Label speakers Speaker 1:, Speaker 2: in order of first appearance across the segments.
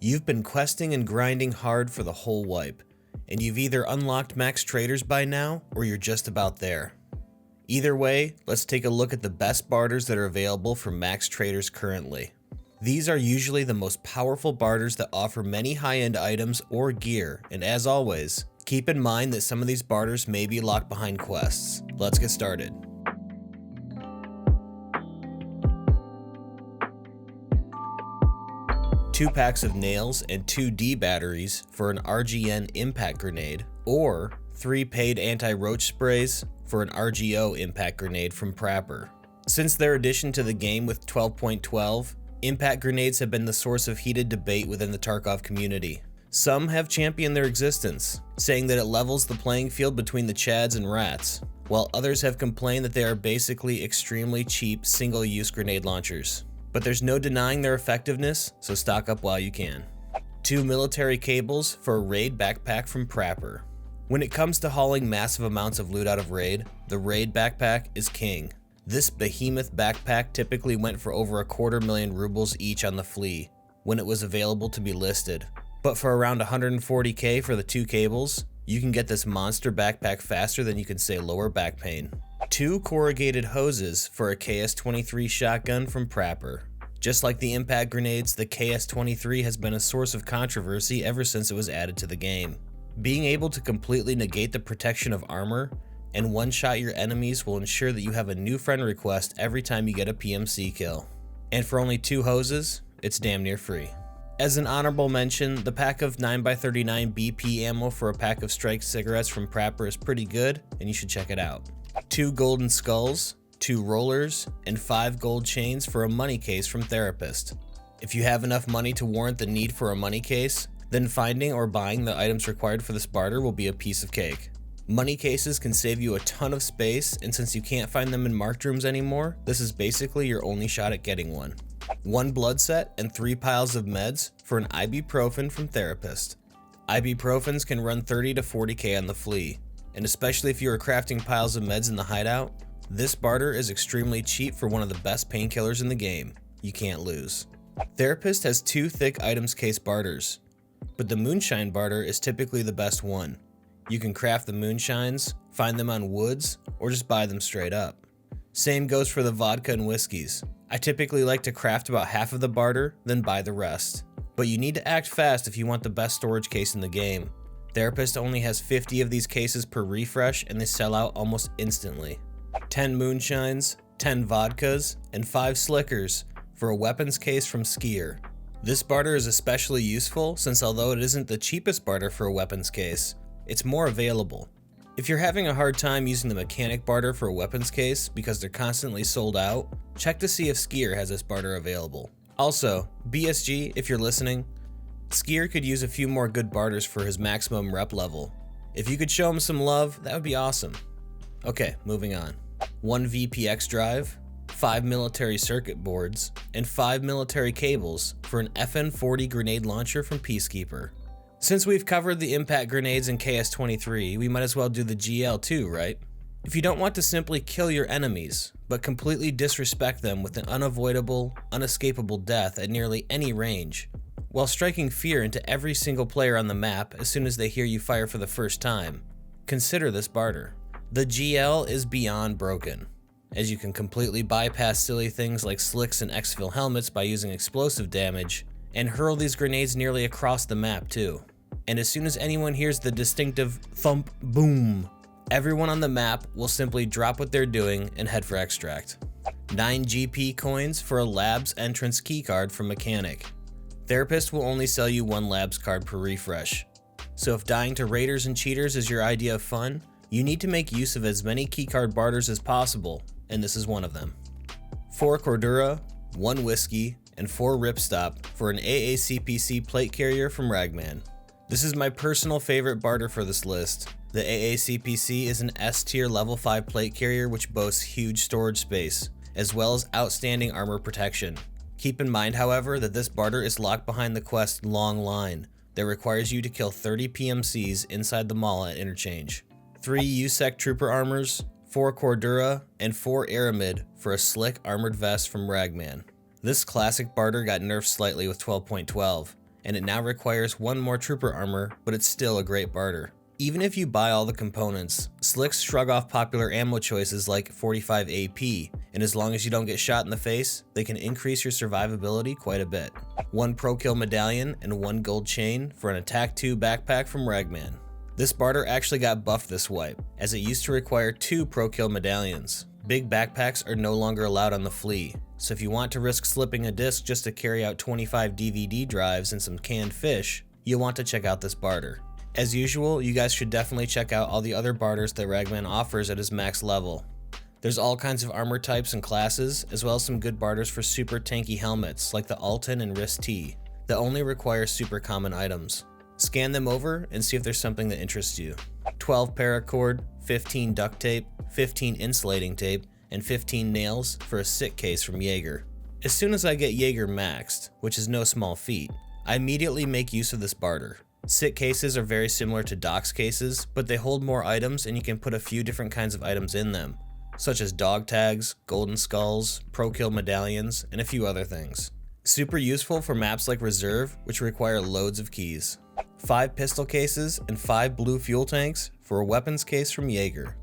Speaker 1: You've been questing and grinding hard for the whole wipe, and you've either unlocked max traders by now, or you're just about there. Either way, let's take a look at the best barters that are available for max traders currently. These are usually the most powerful barters that offer many high-end items or gear, and as always, keep in mind that some of these barters may be locked behind quests. Let's get started. Two packs of nails and 2 D batteries for an RGN impact grenade, or 3 paid anti-roach sprays for an RGO impact grenade from Prapor. Since their addition to the game with 12.12, impact grenades have been the source of heated debate within the Tarkov community. Some have championed their existence, saying that it levels the playing field between the Chads and Rats, while others have complained that they are basically extremely cheap single-use grenade launchers. But there's no denying their effectiveness, so stock up while you can. 2 military cables for a raid backpack from Prapor. When it comes to hauling massive amounts of loot out of raid, the raid backpack is king. This behemoth backpack typically went for over 250,000 rubles each on the flea, when it was available to be listed. But for around 140k for the 2 cables, you can get this monster backpack faster than you can say lower back pain. 2 corrugated hoses for a KS-23 shotgun from Prapor. Just like the impact grenades, the KS-23 has been a source of controversy ever since it was added to the game. Being able to completely negate the protection of armor and one-shot your enemies will ensure that you have a new friend request every time you get a PMC kill. And for only 2 hoses, it's damn near free. As an honorable mention, the pack of 9x39 BP ammo for a pack of Strike cigarettes from Prapor is pretty good, and you should check it out. 2 golden skulls, 2 rollers, and 5 gold chains for a money case from Therapist. If you have enough money to warrant the need for a money case, then finding or buying the items required for this barter will be a piece of cake. Money cases can save you a ton of space, and since you can't find them in marked rooms anymore, this is basically your only shot at getting one. 1 blood set and 3 piles of meds for an ibuprofen from Therapist. Ibuprofens can run 30 to 40k on the flea, and especially if you are crafting piles of meds in the hideout, this barter is extremely cheap for one of the best painkillers in the game. You can't lose. Therapist has 2 thick items case barters, but the moonshine barter is typically the best one. You can craft the moonshines, find them on woods, or just buy them straight up. Same goes for the vodka and whiskeys. I typically like to craft about half of the barter, then buy the rest. But you need to act fast if you want the best storage case in the game. Therapist only has 50 of these cases per refresh, and they sell out almost instantly. 10 moonshines, 10 vodkas, and 5 slickers for a weapons case from Skier. This barter is especially useful since although it isn't the cheapest barter for a weapons case, it's more available. If you're having a hard time using the mechanic barter for a weapons case because they're constantly sold out, check to see if Skier has this barter available. Also, BSG, if you're listening, Skier could use a few more good barters for his maximum rep level. If you could show him some love, that would be awesome. Okay, moving on. 1 VPX drive, 5 military circuit boards, and 5 military cables for an FN40 grenade launcher from Peacekeeper. Since we've covered the impact grenades in KS-23, we might as well do the GL too, right? If you don't want to simply kill your enemies, but completely disrespect them with an unavoidable, unescapable death at nearly any range, while striking fear into every single player on the map as soon as they hear you fire for the first time, consider this barter. The GL is beyond broken, as you can completely bypass silly things like slicks and exfil helmets by using explosive damage, and hurl these grenades nearly across the map too. And as soon as anyone hears the distinctive thump boom, everyone on the map will simply drop what they're doing and head for extract. 9 GP coins for a labs entrance keycard from Mechanic. Therapist will only sell you 1 labs card per refresh. So if dying to raiders and cheaters is your idea of fun, you need to make use of as many keycard barters as possible, and this is one of them. 4 Cordura, 1 whiskey, and 4 ripstop for an AACPC plate carrier from Ragman. This is my personal favorite barter for this list. The AACPC is an S tier level 5 plate carrier which boasts huge storage space, as well as outstanding armor protection. Keep in mind, however, that this barter is locked behind the quest Long Line that requires you to kill 30 PMCs inside the mall at interchange. 3 USEC trooper armors, 4 Cordura, and 4 Aramid for a slick armored vest from Ragman. This classic barter got nerfed slightly with 12.12, and it now requires one more trooper armor, but it's still a great barter. Even if you buy all the components, slicks shrug off popular ammo choices like 45 AP, and as long as you don't get shot in the face, they can increase your survivability quite a bit. 1 pro kill medallion and 1 gold chain for an attack 2 backpack from Ragman. This barter actually got buffed this wipe, as it used to require 2 pro kill medallions. Big backpacks are no longer allowed on the flea, so if you want to risk slipping a disc just to carry out 25 DVD drives and some canned fish, you'll want to check out this barter. As usual, you guys should definitely check out all the other barters that Ragman offers at his max level. There's all kinds of armor types and classes, as well as some good barters for super tanky helmets like the Alton and Wrist T, that only require super common items. Scan them over and see if there's something that interests you. 12 paracord, 15 duct tape, 15 insulating tape, and 15 nails for a sit case from Jaeger. As soon as I get Jaeger maxed, which is no small feat, I immediately make use of this barter. Sit cases are very similar to docs cases, but they hold more items and you can put a few different kinds of items in them, such as dog tags, golden skulls, pro kill medallions, and a few other things. Super useful for maps like Reserve, which require loads of keys. 5 pistol cases and 5 blue fuel tanks for a weapons case from Jaeger.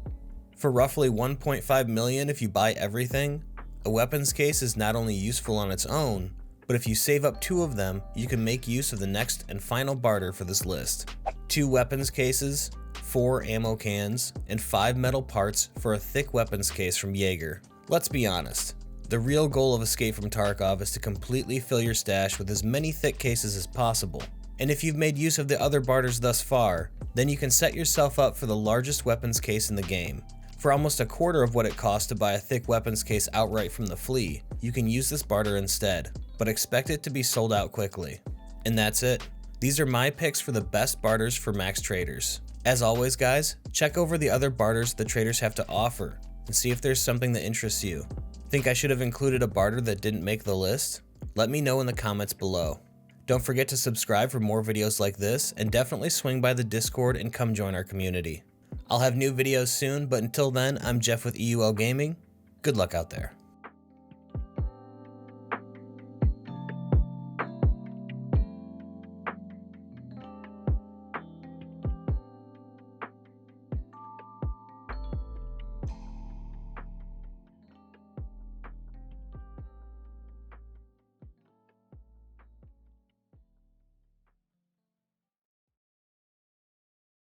Speaker 1: For roughly 1.5 million if you buy everything, a weapons case is not only useful on its own, but if you save up 2 of them, you can make use of the next and final barter for this list. 2 weapons cases, 4 ammo cans, and 5 metal parts for a thick weapons case from Jaeger. Let's be honest, the real goal of Escape from Tarkov is to completely fill your stash with as many thick cases as possible. And if you've made use of the other barters thus far, then you can set yourself up for the largest weapons case in the game. For almost a quarter of what it costs to buy a thick weapons case outright from the flea, you can use this barter instead, but expect it to be sold out quickly. And that's it. These are my picks for the best barters for max traders. As always guys, check over the other barters the traders have to offer and see if there's something that interests you. Think I should have included a barter that didn't make the list? Let me know in the comments below. Don't forget to subscribe for more videos like this, and definitely swing by the Discord and come join our community. I'll have new videos soon, but until then, I'm Jeff with EUL Gaming. Good luck out there.